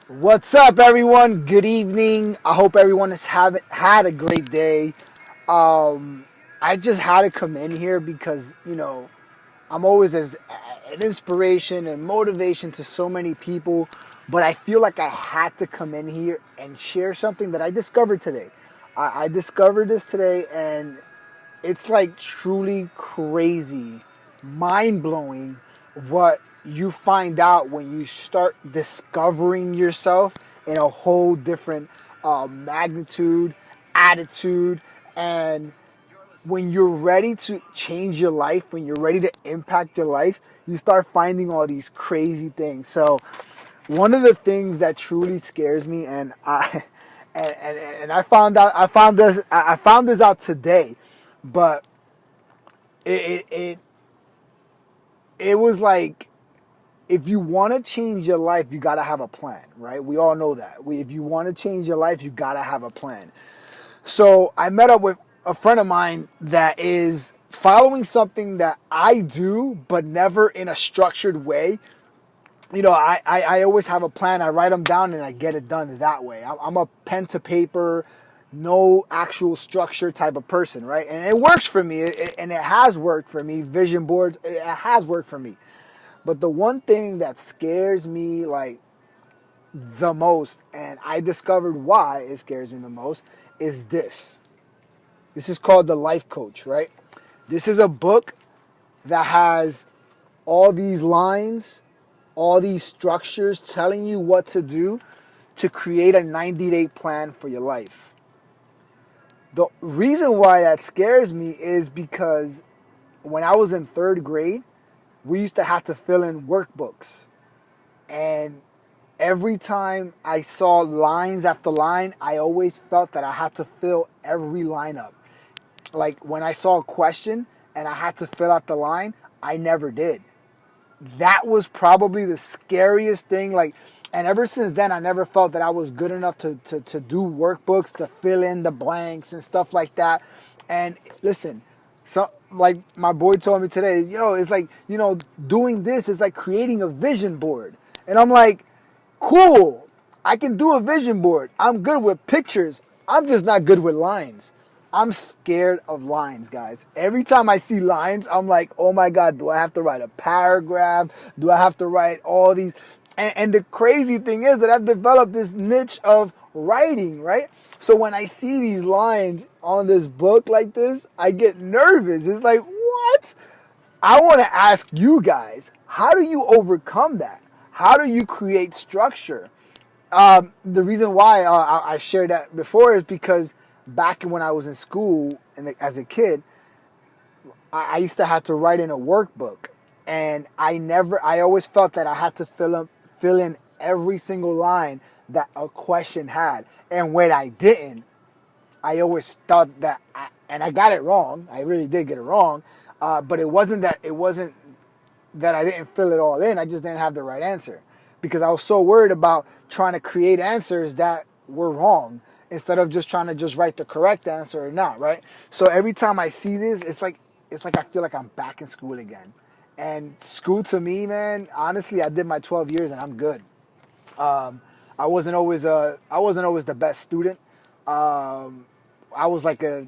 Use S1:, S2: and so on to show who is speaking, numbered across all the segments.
S1: What's up, everyone? Good evening. I hope everyone has had a great day. Um, I just had to come in here because I'm always as an inspiration and motivation to so many people, but I feel like I had to come in here and share something that I discovered today. I discovered this today, and it's like truly crazy, mind blowing what you find out when you start discovering yourself in a whole different magnitude, attitude, and when you're ready to change your life, when you're ready to impact your life, you start finding all these crazy things. So, one of the things that truly scares me, and I, and I found this out today, but it it it, it was like if you want to change your life, you got to have a plan, right? We all know that. If you want to change your life, you got to have a plan. So I met up with a friend of mine that is following something that I do, but never in a structured way. I always have a plan. I write them down and I get it done that way. I'm a pen to paper, no actual structure type of person, right? And it works for me, and it has worked for me. Vision boards, it has worked for me. But the one thing that scares me like the most, and I discovered why it scares me the most, is this. This is called The Life Coach, right? This is a book that has all these lines, all these structures telling you what to do to create a 90-day plan for your life. The reason why that scares me is because when I was in third grade, we used to have to fill in workbooks. And every time I saw lines after line, I always felt that I had to fill every line up. Like when I saw a question and I had to fill out the line, I never did. That was probably the scariest thing. Like, and ever since then, I never felt that I was good enough to do workbooks, to fill in the blanks and stuff like that. And listen, so like my boy told me today, yo, it's like, doing this is like creating a vision board. And I'm like, cool, I can do a vision board. I'm good with pictures. I'm just not good with lines. I'm scared of lines, guys. Every time I see lines, I'm like, oh my God, do I have to write a paragraph? Do I have to write all these? And the crazy thing is that I've developed this niche of writing, right? So when I see these lines on this book like this, I get nervous. It's like, what? I want to ask you guys, how do you overcome that? How do you create structure? The reason why I shared that before is because back when I was in school and as a kid, I used to have to write in a workbook, and I always felt that I had to fill in every single line that a question had, and when I didn't, I always thought that, and I got it wrong. I really did get it wrong, but it wasn't that I didn't fill it all in. I just didn't have the right answer because I was so worried about trying to create answers that were wrong instead of just trying to just write the correct answer or not, right? So every time I see this, it's like I feel like I'm back in school again. And school to me, man, honestly, I did my 12 years and I'm good. I wasn't always the best student. I was like a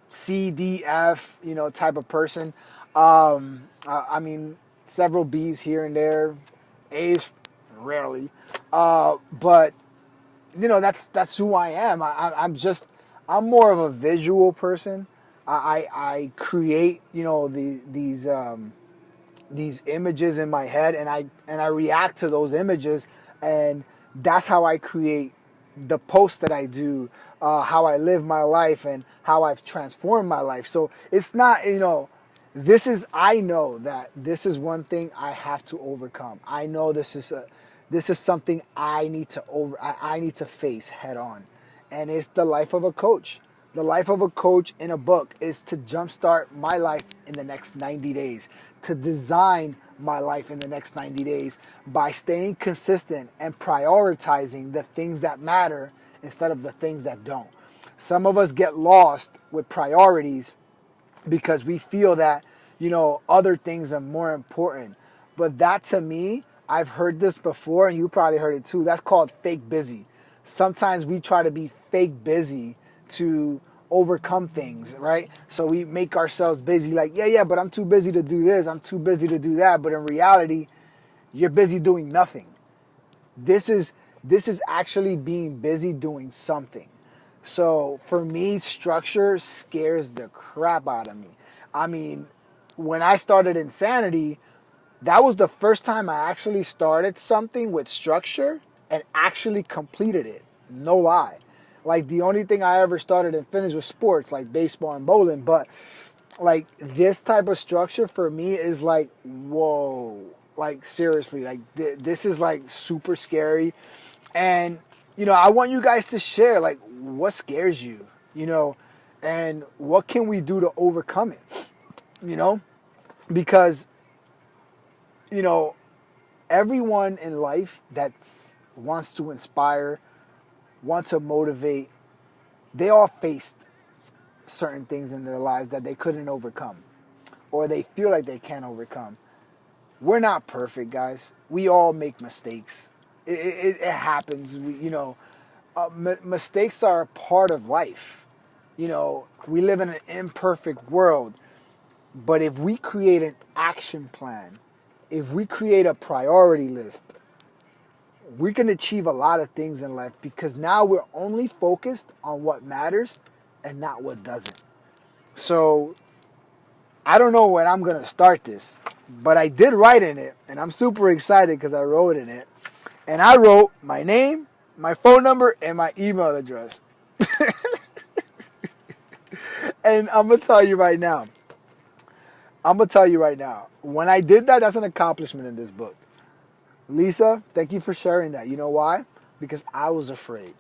S1: C, D, F, type of person. I mean, several B's here and there, A's rarely. But that's who I am. I'm more of a visual person. I create these images in my head, and I react to those images, and that's how I create the posts that I do, how I live my life, and how I've transformed my life. So it's not, I know that this is one thing I have to overcome. I know this is something I need to face head on, and it's the life of a coach. The life of a coach in a book is to jumpstart my life in the next 90 days, to design my life in the next 90 days by staying consistent and prioritizing the things that matter instead of the things that don't. Some of us get lost with priorities because we feel that, other things are more important. But that to me, I've heard this before, and you probably heard it too. That's called fake busy. Sometimes we try to be fake busy to overcome things, right? So we make ourselves busy, like, yeah, but I'm too busy to do this, I'm too busy to do that. But in reality, you're busy doing nothing. This is actually being busy doing something. So for me, structure scares the crap out of me. I mean, when I started Insanity, that was the first time I actually started something with structure and actually completed it. No lie. Like the only thing I ever started and finished was sports, like baseball and bowling. But like this type of structure for me is like, whoa. Like seriously, like this is like super scary. And, I want you guys to share like what scares you, and what can we do to overcome it, because, you know, everyone in life that wants to inspire, wants to motivate, they all faced certain things in their lives that they couldn't overcome or they feel like they can't overcome. We're not perfect, guys. We all make mistakes. It happens. Mistakes are a part of life. We live in an imperfect world. But if we create an action plan, if we create a priority list, we can achieve a lot of things in life because now we're only focused on what matters and not what doesn't. So I don't know when I'm going to start this, but I did write in it, and I'm super excited because I wrote in it. And I wrote my name, my phone number, and my email address. And I'm going to tell you right now. When I did that, that's an accomplishment in this book. Lisa, thank you for sharing that. You know why? Because I was afraid.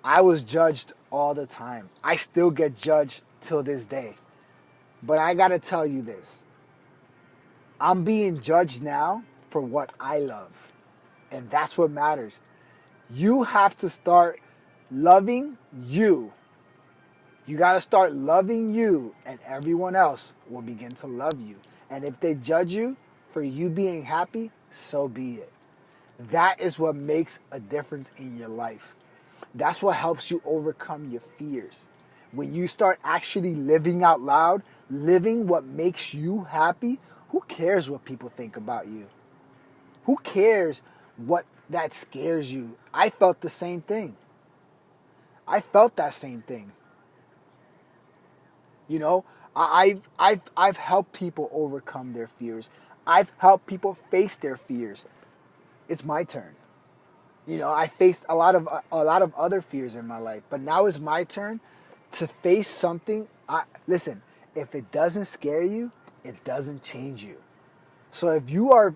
S1: I was judged all the time. I still get judged till this day. But I got to tell you this. I'm being judged now for what I love. And that's what matters. You have to start loving you. You got to start loving you, and everyone else will begin to love you. And if they judge you for you being happy, so be it. That is what makes a difference in your life. That's what helps you overcome your fears. When you start actually living out loud, living what makes you happy, who cares what people think about you? Who cares what that scares you? I felt the same thing. I felt that same thing. I've helped people overcome their fears. I've helped people face their fears. It's my turn. I faced a lot of other fears in my life, but now it's my turn to face something. Listen, if it doesn't scare you, it doesn't change you. So if you are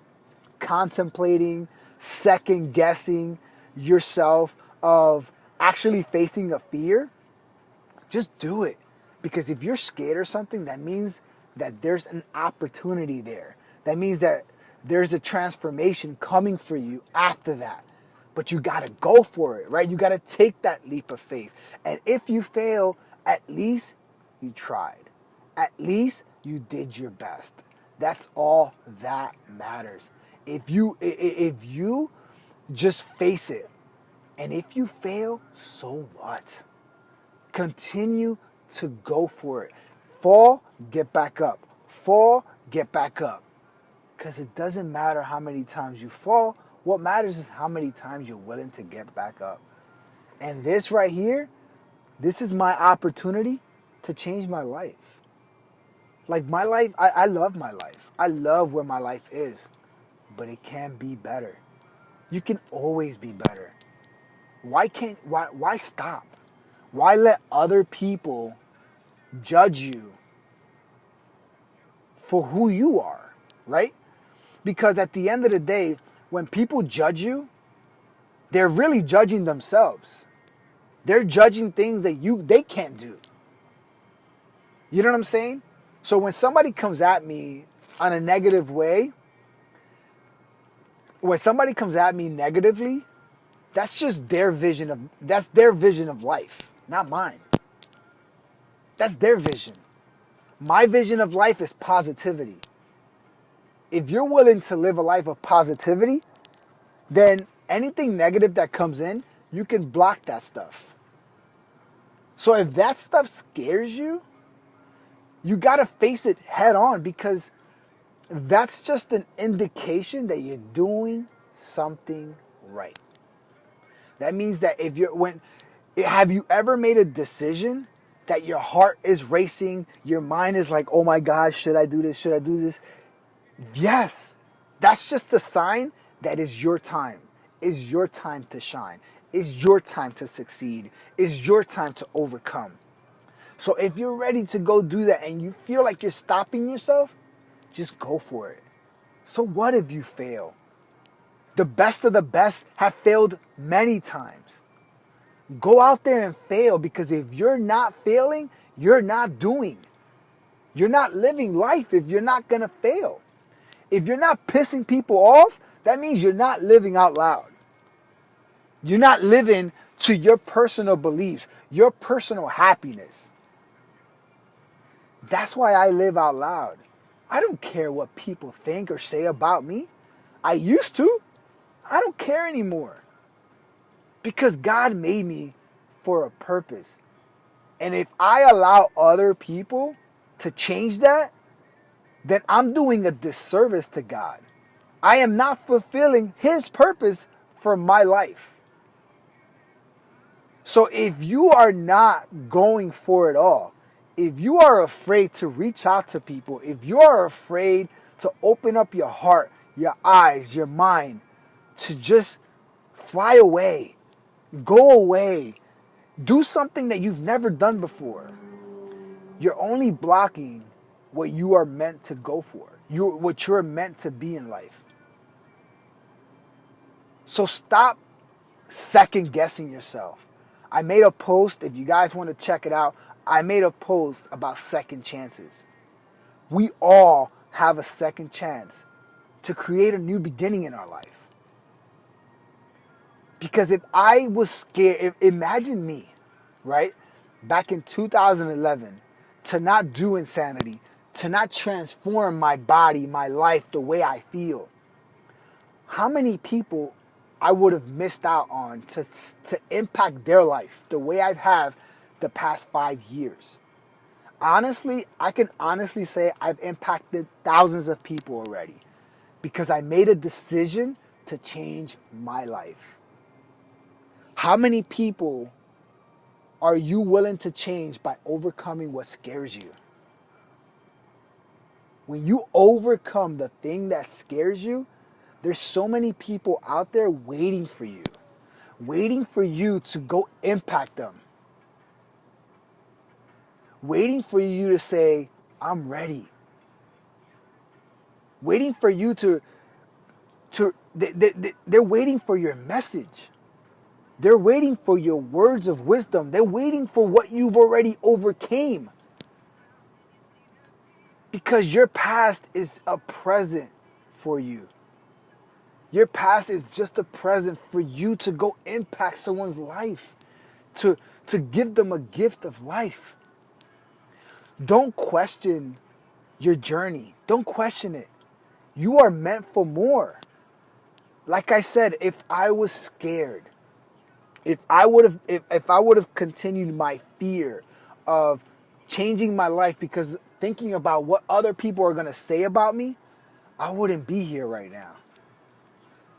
S1: contemplating, second guessing yourself of actually facing a fear, just do it. Because if you're scared of something, that means that there's an opportunity there. That means that there's a transformation coming for you after that. But you got to go for it, right? You got to take that leap of faith. And if you fail, at least you tried. At least you did your best. That's all that matters. If you just face it, and if you fail, so what? Continue to go for it. Fall, get back up. Fall, get back up. Because it doesn't matter how many times you fall. What matters is how many times you're willing to get back up. And this right here, this is my opportunity to change my life. Like my life, I love my life. I love where my life is. But it can be better. You can always be better. Why stop? Why let other people judge you for who you are, right? Because at the end of the day, when people judge you, they're really judging themselves. They're judging things that they can't do. You know what I'm saying? So when somebody comes at me on a negative way, when somebody comes at me negatively, that's their vision of life, not mine. That's their vision. My vision of life is positivity. If you're willing to live a life of positivity, then anything negative that comes in, you can block that stuff. So if that stuff scares you, you got to face it head on, because that's just an indication that you're doing something right. That means that if you're when have you ever made a decision that your heart is racing, your mind is like, "Oh my God, should I do this? Should I do this?" Yes. That's just a sign that is your time. Is your time to shine. Is your time to succeed. Is your time to overcome. So if you're ready to go do that and you feel like you're stopping yourself, just go for it. So what if you fail? The best of the best have failed many times. Go out there and fail, because if you're not failing, you're not doing. You're not living life if you're not going to fail. If you're not pissing people off, that means you're not living out loud. You're not living to your personal beliefs, your personal happiness. That's why I live out loud. I don't care what people think or say about me. I used to. I don't care anymore. Because God made me for a purpose. And if I allow other people to change that, then I'm doing a disservice to God. I am not fulfilling His purpose for my life. So if you are not going for it all, if you are afraid to reach out to people, if you are afraid to open up your heart, your eyes, your mind, to just fly away, go away, do something that you've never done before, you're only blocking what you are meant to go for, what you're meant to be in life. So stop second guessing yourself. I made a post, if you guys want to check it out, I made a post about second chances. We all have a second chance to create a new beginning in our life. Because if I was scared, imagine me, right, back in 2011, to not do insanity, to not transform my body, my life, the way I feel. How many people I would have missed out on to impact their life the way I have the past 5 years? Honestly, I can honestly say I've impacted thousands of people already, because I made a decision to change my life. How many people are you willing to change by overcoming what scares you? When you overcome the thing that scares you, there's so many people out there waiting for you to go impact them. Waiting for you to say, I'm ready. Waiting for you they're waiting for your message. They're waiting for your words of wisdom. They're waiting for what you've already overcame. Because your past is a present for you. Your past is just a present for you to go impact someone's life, to give them a gift of life. Don't question your journey. Don't question it. You are meant for more. Like I said, if I was scared, if I would have continued my fear of changing my life because thinking about what other people are going to say about me, I wouldn't be here right now.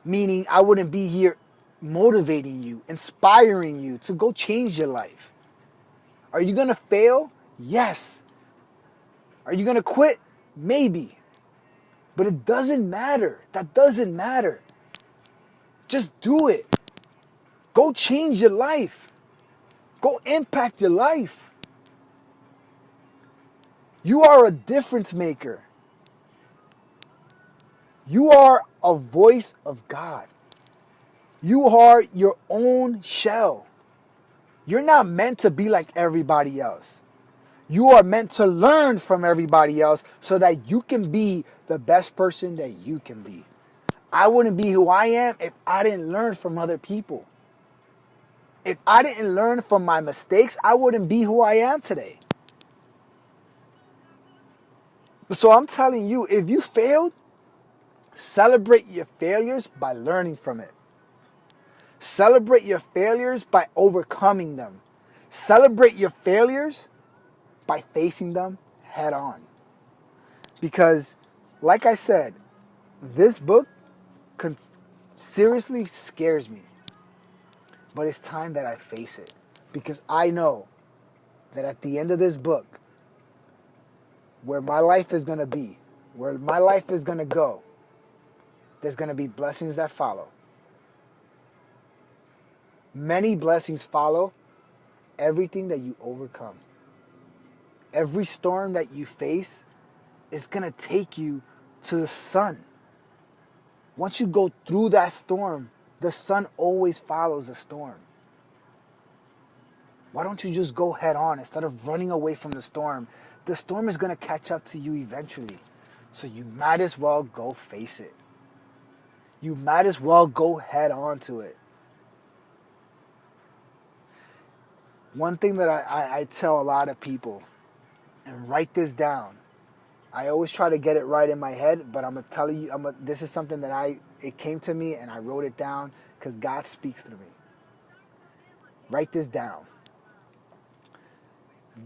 S1: Meaning I wouldn't be here motivating you, inspiring you to go change your life. Are you going to fail? Yes. Are you going to quit? Maybe. But it doesn't matter. That doesn't matter. Just do it. Go change your life. Go impact your life. You are a difference maker. You are a voice of God. You are your own shell. You're not meant to be like everybody else. You are meant to learn from everybody else so that you can be the best person that you can be. I wouldn't be who I am if I didn't learn from other people. If I didn't learn from my mistakes, I wouldn't be who I am today. So I'm telling you, if you failed, Celebrate your failures by learning from it. Celebrate your failures by overcoming them. Celebrate your failures by facing them head on. Because, like I said, this book seriously scares me. But it's time that I face it. Because I know that at the end of this book, where my life is going to be, where my life is going to go, there's going to be blessings that follow. Many blessings follow everything that you overcome. Every storm that you face is going to take you to the sun. Once you go through that storm, the sun always follows the storm. Why don't you just go head on instead of running away from the storm? The storm is going to catch up to you eventually. So you might as well go face it. You might as well go head on to it. One thing that I tell a lot of people, and write this down. I always try to get it right in my head, but I'm going to tell you, this is something that it came to me and I wrote it down because God speaks through me. Write this down.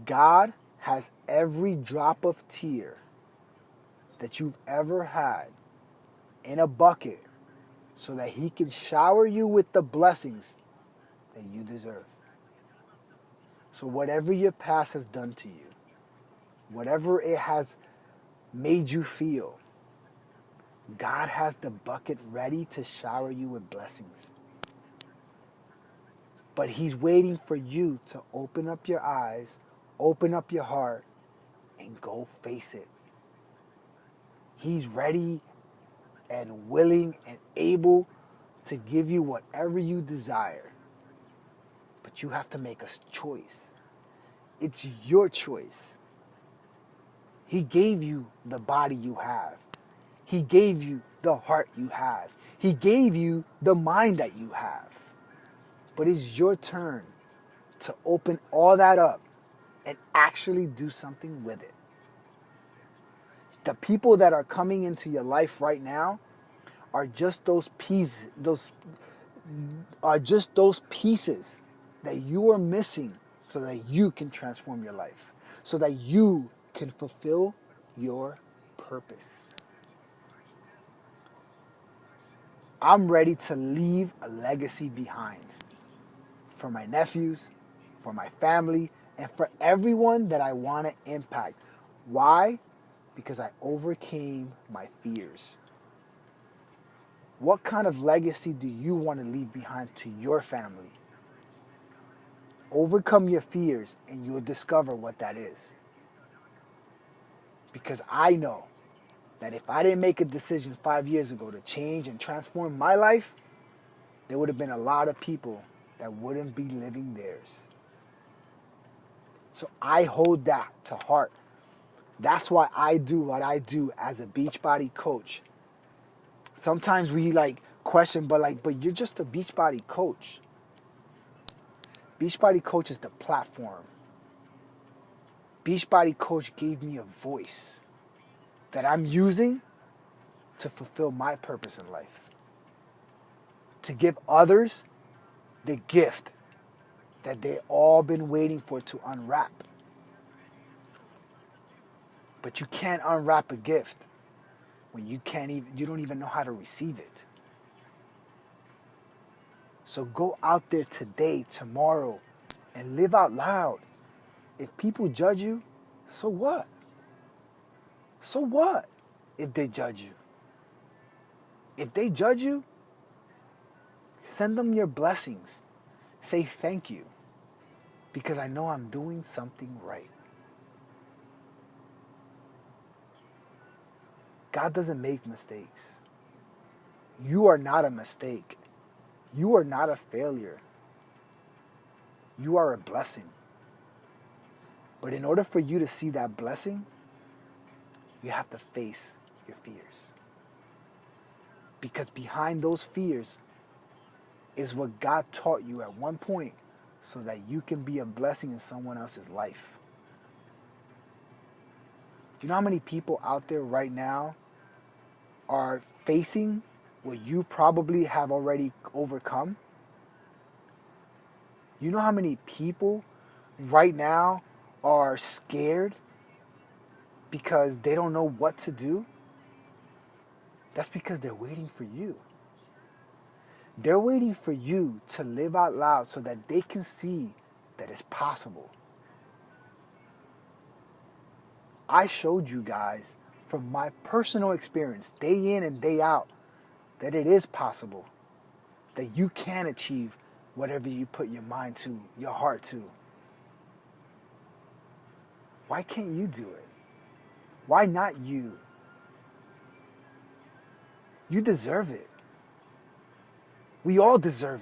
S1: God has every drop of tear that you've ever had in a bucket so that he can shower you with the blessings that you deserve. So whatever your past has done to you, whatever it has made you feel, God has the bucket ready to shower you with blessings. But he's waiting for you to open up your eyes, open up your heart, and go face it. He's ready and willing and able to give you whatever you desire. But you have to make a choice. It's your choice. He gave you the body you have. He gave you the heart you have. He gave you the mind that you have. But it's your turn to open all that up and actually do something with it. The people that are coming into your life right now are just those pieces, that you are missing so that you can transform your life, so that you can fulfill your purpose. I'm ready to leave a legacy behind for my nephews, for my family, and for everyone that I want to impact. Why? Because I overcame my fears. What kind of legacy do you want to leave behind to your family? Overcome your fears and you'll discover what that is. Because I know that if I didn't make a decision 5 years ago to change and transform my life, there would have been a lot of people that wouldn't be living theirs. So I hold that to heart. That's why I do what I do as a Beachbody coach. Sometimes we question, but you're just a Beachbody coach. Beachbody Coach is the platform. Beachbody Coach gave me a voice that I'm using to fulfill my purpose in life. To give others the gift that they've all been waiting for to unwrap. But you can't unwrap a gift when you don't even know how to receive it. So go out there today, tomorrow, and live out loud. If people judge you, so what? So what if they judge you? If they judge you, send them your blessings. Say thank you, because I know I'm doing something right. God doesn't make mistakes. You are not a mistake. You are not a failure. You are a blessing. But in order for you to see that blessing, you have to face your fears. Because behind those fears is what God taught you at one point so that you can be a blessing in someone else's life. You know how many people out there right now are facing what you probably have already overcome? You know how many people right now are scared because they don't know what to do? That's because they're waiting for you. They're waiting for you to live out loud so that they can see that it's possible. I showed you guys from my personal experience, day in and day out, that it is possible, that you can achieve whatever you put your mind to, your heart to. Why can't you do it? Why not you? You deserve it. We all deserve it.